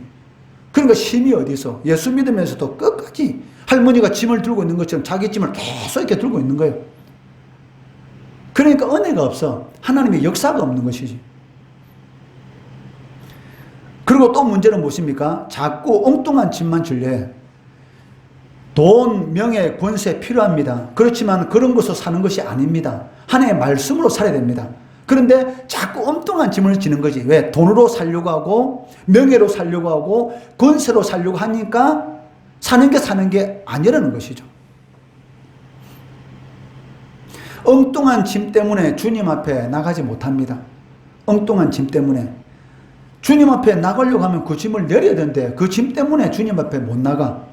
그러니까 힘이 어디서? 예수 믿으면서도 끝까지 할머니가 짐을 들고 있는 것처럼 자기 짐을 계속 이렇게 들고 있는 거예요. 그러니까 은혜가 없어. 하나님의 역사가 없는 것이지. 그리고 또 문제는 무엇입니까? 자꾸 엉뚱한 짐만 질려 해. 돈, 명예, 권세 필요합니다. 그렇지만 그런 것으로 사는 것이 아닙니다. 하나님의 말씀으로 살아야 됩니다. 그런데 자꾸 엉뚱한 짐을 지는 거지. 왜? 돈으로 살려고 하고 명예로 살려고 하고 권세로 살려고 하니까 사는 게 아니라는 것이죠. 엉뚱한 짐 때문에 주님 앞에 나가지 못합니다. 엉뚱한 짐 때문에. 주님 앞에 나가려고 하면 그 짐을 내려야 되는데 그 짐 때문에 주님 앞에 못 나가.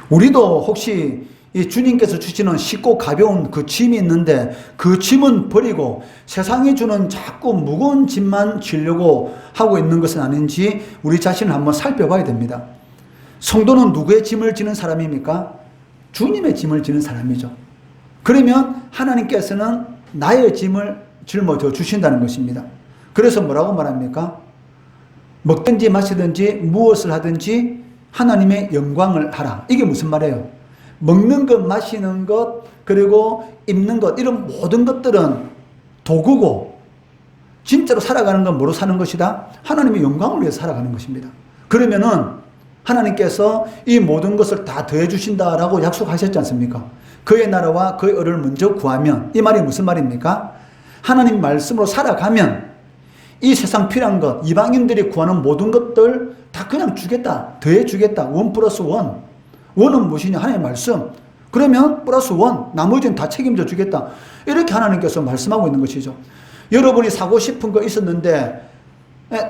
우리도 혹시 이 주님께서 주시는 쉽고 가벼운 그 짐이 있는데 그 짐은 버리고 세상이 주는 자꾸 무거운 짐만 지려고 하고 있는 것은 아닌지 우리 자신을 한번 살펴봐야 됩니다. 성도는 누구의 짐을 지는 사람입니까? 주님의 짐을 지는 사람이죠. 그러면 하나님께서는 나의 짐을 짊어져 주신다는 것입니다. 그래서 뭐라고 말합니까? 먹든지 마시든지 무엇을 하든지 하나님의 영광을 하라. 이게 무슨 말이에요? 먹는 것, 마시는 것, 그리고 입는 것, 이런 모든 것들은 도구고 진짜로 살아가는 건 뭐로 사는 것이다? 하나님의 영광을 위해서 살아가는 것입니다. 그러면은 하나님께서 이 모든 것을 다 더해 주신다라고 약속하셨지 않습니까? 그의 나라와 그의 의를 먼저 구하면, 이 말이 무슨 말입니까? 하나님 말씀으로 살아가면 이 세상 필요한 것, 이방인들이 구하는 모든 것들 다 그냥 주겠다. 더해 주겠다. 1 플러스 1. 1은 무엇이냐? 하나님의 말씀. 그러면 플러스 1. 나머지는 다 책임져 주겠다. 이렇게 하나님께서 말씀하고 있는 것이죠. 여러분이 사고 싶은 거 있었는데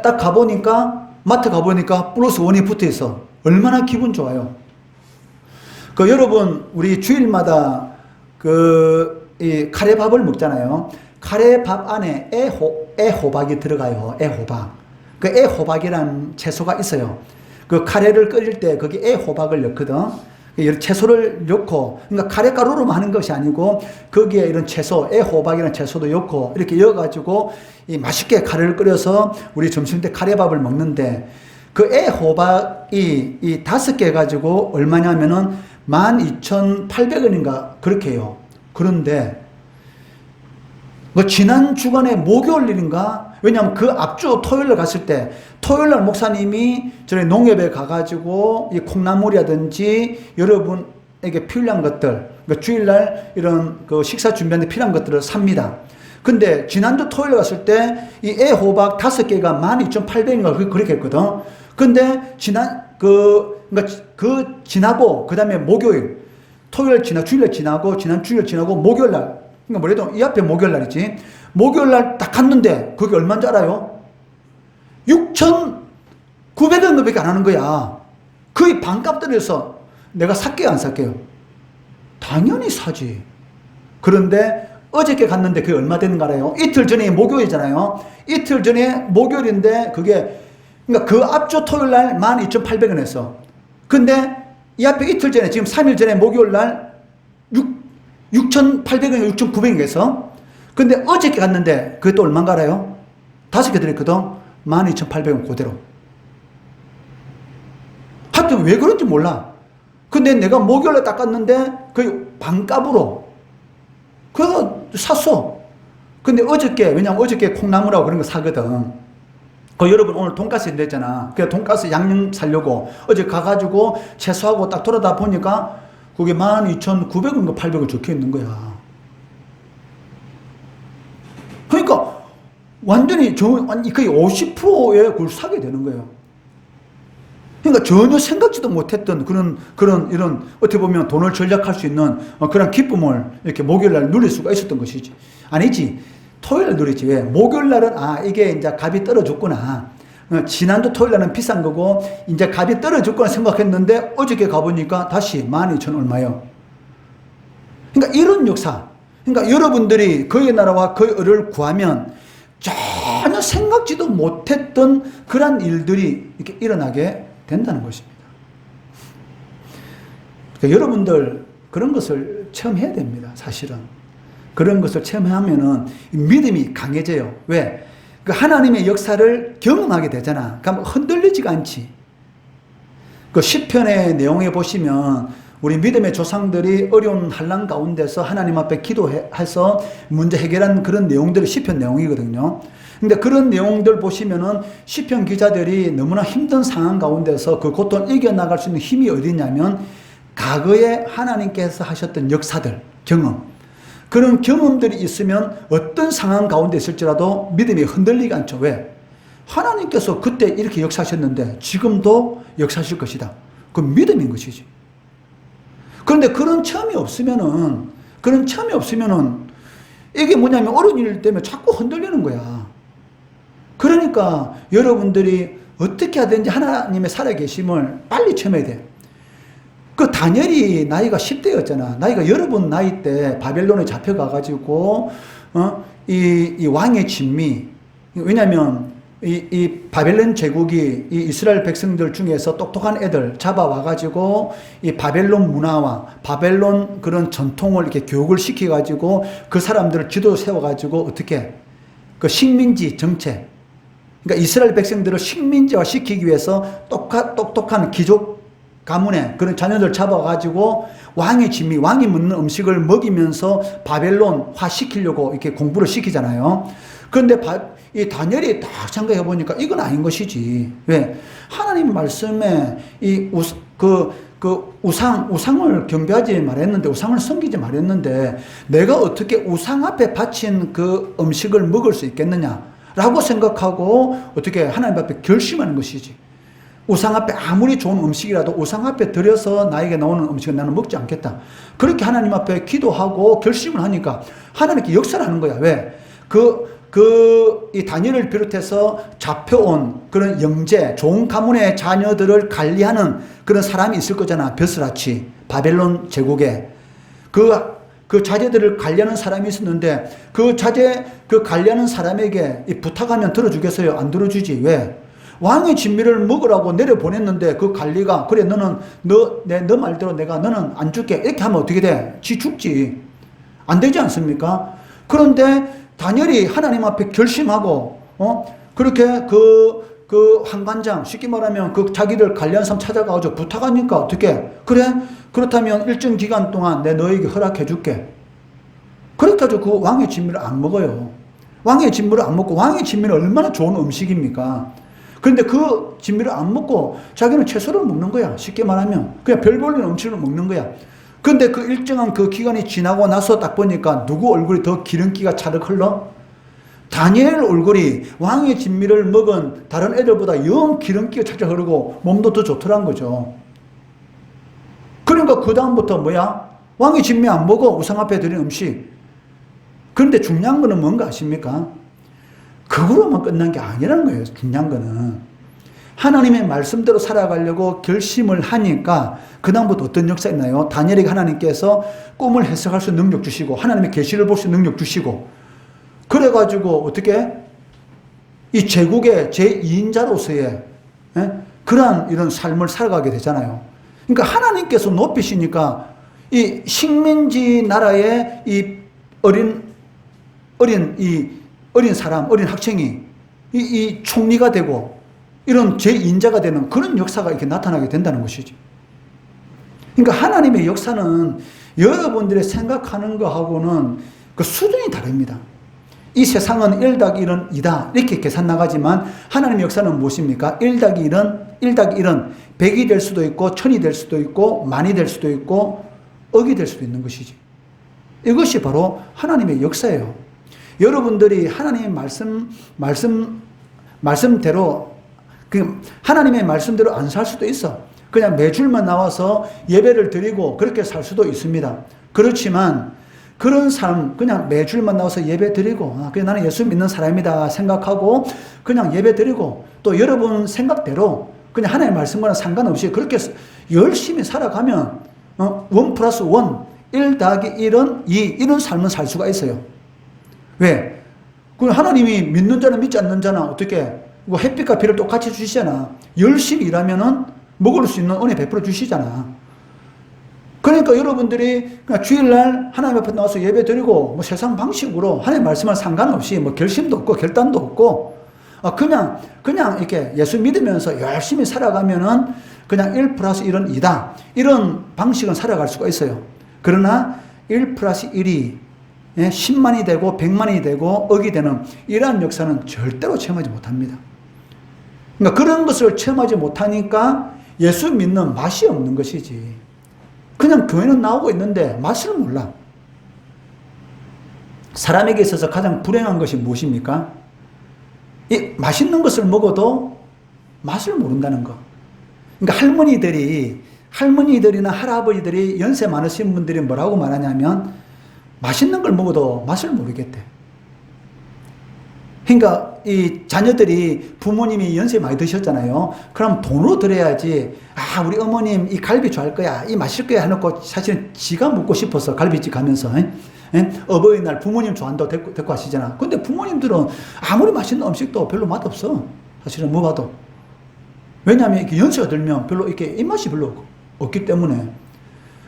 딱 가보니까 마트 가보니까 플러스 1이 붙어 있어. 얼마나 기분 좋아요. 여러분 우리 주일마다 이 카레밥을 먹잖아요. 카레밥 안에 애호박이 들어가요. 애호박. 그 애호박이라는 채소가 있어요. 그 카레를 끓일 때 거기 애호박을 넣거든. 채소를 넣고, 그러니까 카레가루로만 하는 것이 아니고 거기에 이런 채소, 애호박이라는 채소도 넣고 이렇게 넣어가지고 이 맛있게 카레를 끓여서 우리 점심 때 카레밥을 먹는데 그 애호박이 이 5개 가지고 얼마냐면은 12,800원인가 그렇게 해요. 그런데 지난 주간에 목요일인가? 왜냐하면 그 앞주 토요일에 갔을 때 토요일날 목사님이 저희 농협에 가가지고 이 콩나물이라든지 여러분에게 필요한 것들, 그러니까 주일날 이런 그 식사 준비하는데 필요한 것들을 삽니다. 근데 지난주 토요일에 갔을 때 이 애호박 5개가 12,800원인가 그렇게 했거든. 근데 지나고 그 다음에 목요일, 토요일 주일날 지나고 지난 주일 지나고 목요일날, 그러니까 뭐래도 이 앞에 목요일날이지. 목요일날 딱 갔는데 그게 얼마인 줄 알아요? 6,900원 밖에 안 하는 거야. 거의 반값 들여서 내가 살게요, 안 살게요? 당연히 사지. 그런데 어저께 갔는데 그게 얼마 되는 거 알아요? 이틀 전에 목요일이잖아요. 이틀 전에 목요일인데 그게, 그러니까 그 앞주 토요일날 12,800원 했어. 근데 이 앞에 이틀 전에, 지금 3일 전에 목요일날 6,800원, 6,900원 했어. 근데 어저께 갔는데 그게 또 얼마인가 알아요? 5개 들었거든. 12,800원 그대로. 하여튼 왜 그런지 몰라. 근데 내가 목요일에 딱 갔는데 거의 반값으로 그래서 샀어. 근데 어저께, 왜냐면 어저께 콩나물하고 그런 거 사거든. 여러분 오늘 돈가스 했잖아. 그래서 돈가스 양념 사려고 어제 가가지고 채소하고 딱 돌아다 보니까 그게 12,900원인가 800원 적혀 있는 거야. 그러니까 완전히 거의 50%에 그걸 사게 되는 거예요. 그러니까 전혀 생각지도 못했던 그런 이런 어떻게 보면 돈을 절약할 수 있는 그런 기쁨을 이렇게 목요일날 누릴 수가 있었던 것이지. 아니지. 토요일날 누리지. 왜? 목요일날은 이게 이제 값이 떨어졌구나. 지난주 토요일날은 비싼 거고 이제 값이 떨어졌구나 생각했는데 어저께 가보니까 다시 12,000 얼마요. 그러니까 이런 역사. 그러니까 여러분들이 그의 나라와 그의 의를 구하면 전혀 생각지도 못했던 그런 일들이 이렇게 일어나게 된다는 것입니다. 그러니까 여러분들 그런 것을 체험해야 됩니다. 사실은. 그런 것을 체험하면은 믿음이 강해져요. 왜? 그 하나님의 역사를 경험하게 되잖아. 그럼 흔들리지가 않지. 그 시편의 내용에 보시면 우리 믿음의 조상들이 어려운 환난 가운데서 하나님 앞에 기도해서 문제 해결한 그런 내용들이 시편 내용이거든요. 근데 그런 내용들 보시면은 시편 기자들이 너무나 힘든 상황 가운데서 그 고통을 이겨나갈 수 있는 힘이 어디냐면 과거에 하나님께서 하셨던 역사들, 경험. 그런 경험들이 있으면 어떤 상황 가운데 있을지라도 믿음이 흔들리지 않죠. 왜? 하나님께서 그때 이렇게 역사하셨는데 지금도 역사하실 것이다. 그건 믿음인 것이지. 그런데 그런 체험이 없으면은 이게 뭐냐면 어려운 일 때문에 자꾸 흔들리는 거야. 그러니까 여러분들이 어떻게 하든지 하나님의 살아계심을 빨리 체험해야 돼. 그 다니엘이 나이가 10대였잖아. 나이가 여러분 나이 때 바벨론에 잡혀가가지고, 이 왕의 진미. 왜냐면, 이 바벨론 제국이 이 이스라엘 백성들 중에서 똑똑한 애들 잡아와가지고, 이 바벨론 문화와 바벨론 그런 전통을 이렇게 교육을 시켜가지고, 그 사람들을 지도 세워가지고, 어떻게, 그 식민지 정책. 그러니까 이스라엘 백성들을 식민지화 시키기 위해서 똑똑한 귀족 가문의 그런 자녀들 잡아가지고 왕의 진미, 왕이 먹는 음식을 먹이면서 바벨론화 시키려고 이렇게 공부를 시키잖아요. 그런데 이 다니엘이 딱 생각해 보니까 이건 아닌 것이지. 왜? 하나님 말씀에 우상을 경배하지 말했는데, 우상을 섬기지 말했는데, 내가 어떻게 우상 앞에 바친 그 음식을 먹을 수 있겠느냐라고 생각하고 어떻게 하나님 앞에 결심하는 것이지. 우상 앞에 아무리 좋은 음식이라도 우상 앞에 들여서 나에게 나오는 음식은 나는 먹지 않겠다. 그렇게 하나님 앞에 기도하고 결심을 하니까 하나님께 역사를 하는 거야. 왜? 이 다니엘을 비롯해서 잡혀온 그런 영재, 좋은 가문의 자녀들을 관리하는 그런 사람이 있을 거잖아. 벼스라치, 바벨론 제국에. 그 자제들을 관리하는 사람이 있었는데 그 관리하는 사람에게 부탁하면 들어주겠어요? 안 들어주지. 왜? 왕의 진미를 먹으라고 내려보냈는데 그 관리가 그래 너는 너 말대로 너는 안 줄게 이렇게 하면 어떻게 돼? 지 죽지. 안 되지 않습니까? 그런데 다니엘이 하나님 앞에 결심하고 그렇게 그 환관장 쉽게 말하면 그 자기들 관리한 사람 찾아가서 부탁하니까 어떻게 그래? 그렇다면 일정 기간 동안 너에게 허락해 줄게. 그렇게 그 왕의 진미를 안 먹어요. 왕의 진미를 안 먹고 왕의 진미는 얼마나 좋은 음식입니까? 그런데 그 진미를 안 먹고 자기는 채소를 먹는 거야. 쉽게 말하면. 그냥 별 볼일 음식을 먹는 거야. 그런데 그 일정한 그 기간이 지나고 나서 딱 보니까 누구 얼굴이 더 기름기가 차득 흘러? 다니엘 얼굴이 왕의 진미를 먹은 다른 애들보다 영 기름기가 차득 흐르고 몸도 더 좋더란 거죠. 그러니까 그 다음부터 뭐야? 왕의 진미 안 먹어. 우상 앞에 드린 음식. 그런데 중요한 거는 뭔가 아십니까? 그거로만 끝난 게 아니라는 거예요. 중요한 거는 하나님의 말씀대로 살아가려고 결심을 하니까 그 다음부터 어떤 역사가 있나요? 다니엘에게 하나님께서 꿈을 해석할 수 있는 능력 주시고 하나님의 계시를 볼 수 있는 능력 주시고 그래가지고 어떻게 이 제국의 제2인자로서의 그러한 이런 삶을 살아가게 되잖아요. 그러니까 하나님께서 높이시니까 이 식민지 나라의 이 어린 사람, 어린 학생이 이 총리가 되고 이런 제2인자가 되는 그런 역사가 이렇게 나타나게 된다는 것이죠. 그러니까 하나님의 역사는 여러분들이 생각하는 것하고는 그 수준이 다릅니다. 이 세상은 1-1은 2다 이렇게 계산 나가지만 하나님의 역사는 무엇입니까? 1-1은 100이 될 수도 있고 1000이 될 수도 있고 10,000이 될 수도 있고 억이 될 수도 있는 것이지. 이것이 바로 하나님의 역사예요. 여러분들이 하나님의 말씀대로, 하나님의 말씀대로 안 살 수도 있어. 그냥 매주일만 나와서 예배를 드리고 그렇게 살 수도 있습니다. 그렇지만 그런 삶, 그냥 매주일만 나와서 예배 드리고, 그냥 나는 예수 믿는 사람이다 생각하고 그냥 예배 드리고, 또 여러분 생각대로 그냥 하나님의 말씀과는 상관없이 그렇게 열심히 살아가면 1 플러스 1, 1 더하기 1은 2, 이런 삶을 살 수가 있어요. 왜? 그 하나님이 믿는 자는 믿지 않는 자는 어떻게 햇빛과 비를 똑같이 주시잖아. 열심히 일하면은 먹을 수 있는 은혜 베풀어 주시잖아. 그러니까 여러분들이 그냥 주일날 하나님 앞에 나와서 예배 드리고 뭐 세상 방식으로 하나님 말씀과 상관없이 뭐 결심도 없고 결단도 없고 그냥 이렇게 예수 믿으면서 열심히 살아가면은 그냥 1 플러스 1은 2다. 이런 방식은 살아갈 수가 있어요. 그러나 1 플러스 1이 10만이 되고 100만이 되고 억이 되는 이러한 역사는 절대로 체험하지 못합니다. 그러니까 그런 것을 체험하지 못하니까 예수 믿는 맛이 없는 것이지. 그냥 교회는 나오고 있는데 맛을 몰라. 사람에게 있어서 가장 불행한 것이 무엇입니까? 이 맛있는 것을 먹어도 맛을 모른다는 거. 그러니까 할머니들이나 할아버지들이 연세 많으신 분들이 뭐라고 말하냐면 맛있는 걸 먹어도 맛을 모르겠대. 그러니까 이 자녀들이 부모님이 연세 많이 드셨잖아요. 그럼 돈으로 드려야지. 우리 어머님 이 갈비 좋아할 거야. 이 맛있을 거야 해놓고 사실은 지가 먹고 싶어서 갈비집 가면서 어버이날 부모님 좋아한다고 데리고 하시잖아. 근데 부모님들은 아무리 맛있는 음식도 별로 맛없어. 사실은 뭐 봐도. 왜냐하면 이렇게 연세가 들면 별로 이렇게 입맛이 별로 없기 때문에.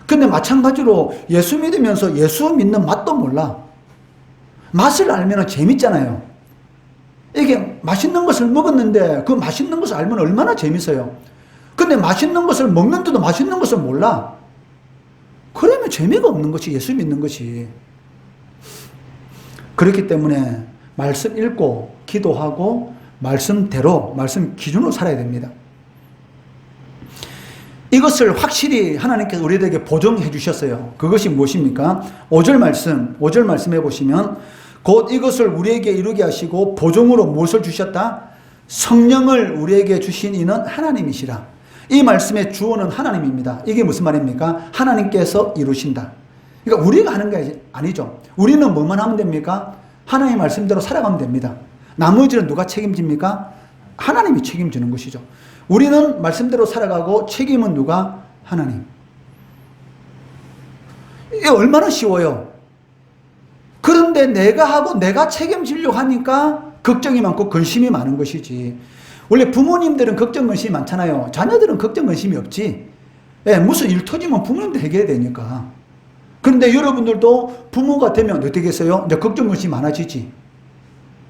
근데 마찬가지로 예수 믿으면서 예수 믿는 맛도 몰라. 맛을 알면 재밌잖아요. 이게 맛있는 것을 먹었는데 그 맛있는 것을 알면 얼마나 재밌어요. 근데 맛있는 것을 먹는데도 맛있는 것을 몰라. 그러면 재미가 없는 것이 예수 믿는 것이. 그렇기 때문에 말씀 읽고 기도하고 말씀대로 말씀 기준으로 살아야 됩니다. 이것을 확실히 하나님께서 우리들에게 보증해 주셨어요. 그것이 무엇입니까? 5절 말씀해 보시면 곧 이것을 우리에게 이루게 하시고 보증으로 무엇을 주셨다? 성령을 우리에게 주신 이는 하나님이시라. 이 말씀의 주어는 하나님입니다. 이게 무슨 말입니까? 하나님께서 이루신다. 그러니까 우리가 하는 게 아니죠. 우리는 뭐만 하면 됩니까? 하나님의 말씀대로 살아가면 됩니다. 나머지는 누가 책임집니까? 하나님이 책임지는 것이죠. 우리는 말씀대로 살아가고 책임은 누가? 하나님. 이게 얼마나 쉬워요. 그런데 내가 하고 내가 책임지려고 하니까 걱정이 많고 근심이 많은 것이지. 원래 부모님들은 걱정 근심이 많잖아요. 자녀들은 걱정 근심이 없지. 무슨 일 터지면 부모님들 해결해야 되니까. 그런데 여러분들도 부모가 되면 어떻게 되겠어요? 이제 걱정 근심이 많아지지.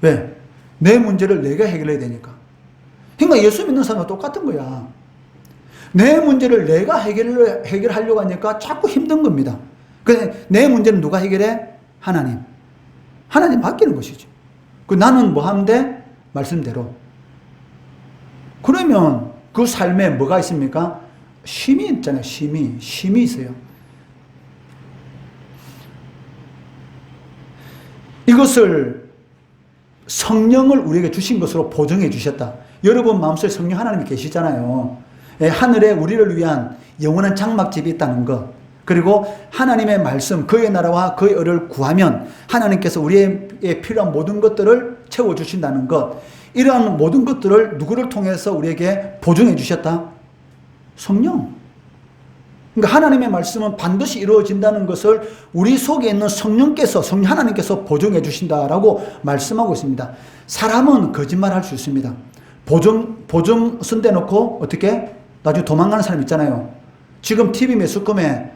왜? 내 문제를 내가 해결해야 되니까. 그러니까 예수 믿는 사람과 똑같은 거야. 내 문제를 내가 해결하려고 하니까 자꾸 힘든 겁니다. 근데 내 문제는 누가 해결해? 하나님. 하나님 맡기는 것이죠. 나는 뭐 하면 돼? 말씀대로. 그러면 그 삶에 뭐가 있습니까? 쉼이 있잖아요. 쉼이 있어요. 이것을 성령을 우리에게 주신 것으로 보증해 주셨다. 여러분 마음속에 성령 하나님이 계시잖아요. 하늘에 우리를 위한 영원한 장막집이 있다는 것. 그리고 하나님의 말씀, 그의 나라와 그의 의를 구하면 하나님께서 우리의 필요한 모든 것들을 채워주신다는 것. 이러한 모든 것들을 누구를 통해서 우리에게 보증해 주셨다? 성령. 그러니까 하나님의 말씀은 반드시 이루어진다는 것을 우리 속에 있는 성령께서, 성령 하나님께서 보증해 주신다라고 말씀하고 있습니다. 사람은 거짓말할 수 있습니다. 보증 쓴데 놓고 어떻게? 나중에 도망가는 사람 있잖아요. 지금 TV 매스컴에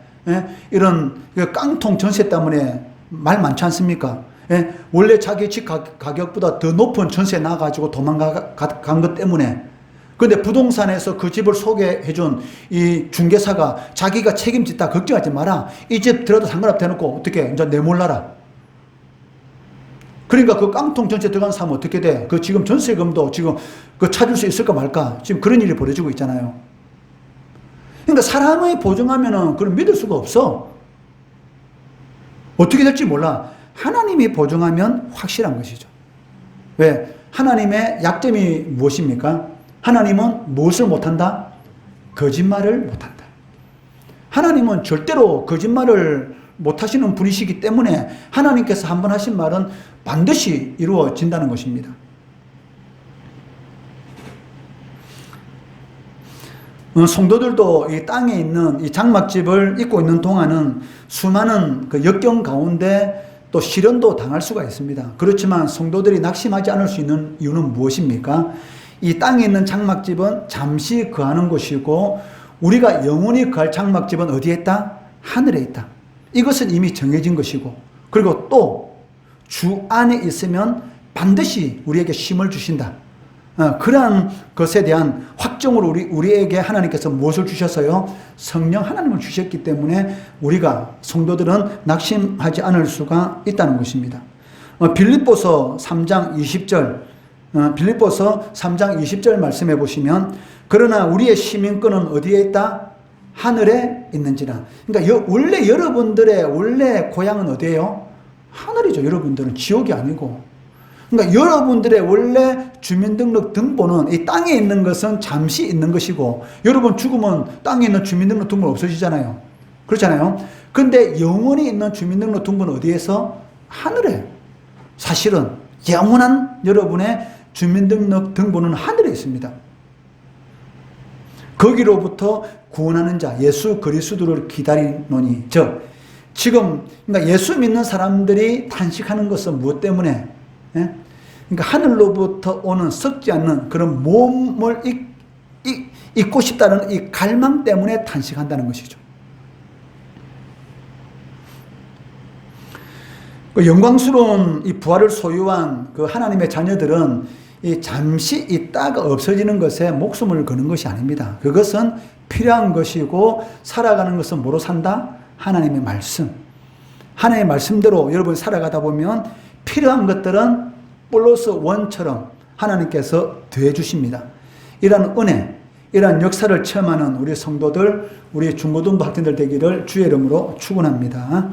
이런 깡통 전세 때문에 말 많지 않습니까? 원래 자기 집 가격보다 더 높은 전세 나가지고 도망간 것 때문에. 그런데 부동산에서 그 집을 소개해준 이 중개사가 자기가 책임진다 걱정하지 마라. 이 집 들어도 상관없다 해놓고 어떻게 이제 내몰라라. 그러니까 그 깡통 전세 들어간 사람은 어떻게 돼? 그 지금 전세금도 지금 그 찾을 수 있을까 말까? 지금 그런 일이 벌어지고 있잖아요. 그러니까 사람의 보증하면은 그걸 믿을 수가 없어. 어떻게 될지 몰라. 하나님이 보증하면 확실한 것이죠. 왜? 하나님의 약점이 무엇입니까? 하나님은 무엇을 못한다? 거짓말을 못한다. 하나님은 절대로 거짓말을 못하시는 분이시기 때문에 하나님께서 한번 하신 말은 반드시 이루어진다는 것입니다. 성도들도 이 땅에 있는 이 장막집을 입고 있는 동안은 수많은 그 역경 가운데 또 시련도 당할 수가 있습니다. 그렇지만 성도들이 낙심하지 않을 수 있는 이유는 무엇입니까? 이 땅에 있는 장막집은 잠시 거하는 곳이고 우리가 영원히 거할 장막집은 어디에 있다? 하늘에 있다. 이것은 이미 정해진 것이고 그리고 또 주 안에 있으면 반드시 우리에게 쉼을 주신다. 그러한 것에 대한 확정으로 우리에게 하나님께서 무엇을 주셨어요? 성령 하나님을 주셨기 때문에 우리가 성도들은 낙심하지 않을 수가 있다는 것입니다. 빌립보서 3장 20절 빌립보서 3장 20절 말씀해 보시면 그러나 우리의 시민권은 어디에 있다? 하늘에 있는지라. 그러니까 원래 여러분들의 원래 고향은 어디예요? 하늘이죠. 여러분들은 지옥이 아니고. 그러니까 여러분들의 원래 주민등록 등본은 이 땅에 있는 것은 잠시 있는 것이고 여러분 죽으면 땅에 있는 주민등록 등본 없어지잖아요. 그렇잖아요. 근데 영원히 있는 주민등록 등본은 어디에서? 하늘에. 사실은 영원한 여러분의 주민등록 등본은 하늘에 있습니다. 거기로부터 구원하는 자 예수 그리스도를 기다리노니 즉 지금 그러니까 예수 믿는 사람들이 탄식하는 것은 무엇 때문에? 예? 그러니까 하늘로부터 오는 썩지 않는 그런 몸을 잊고 싶다는 이 갈망 때문에 탄식한다는 것이죠. 그 영광스러운 이 부활을 소유한 그 하나님의 자녀들은 이 잠시 있다가 없어지는 것에 목숨을 거는 것이 아닙니다. 그것은 필요한 것이고 살아가는 것은 뭐로 산다? 하나님의 말씀. 하나님의 말씀대로 여러분 살아가다 보면 필요한 것들은 플러스 원처럼 하나님께서 더해 주십니다. 이러한 은혜, 이러한 역사를 체험하는 우리 성도들, 우리 중고등부 학생들 되기를 주의 이름으로 축원합니다.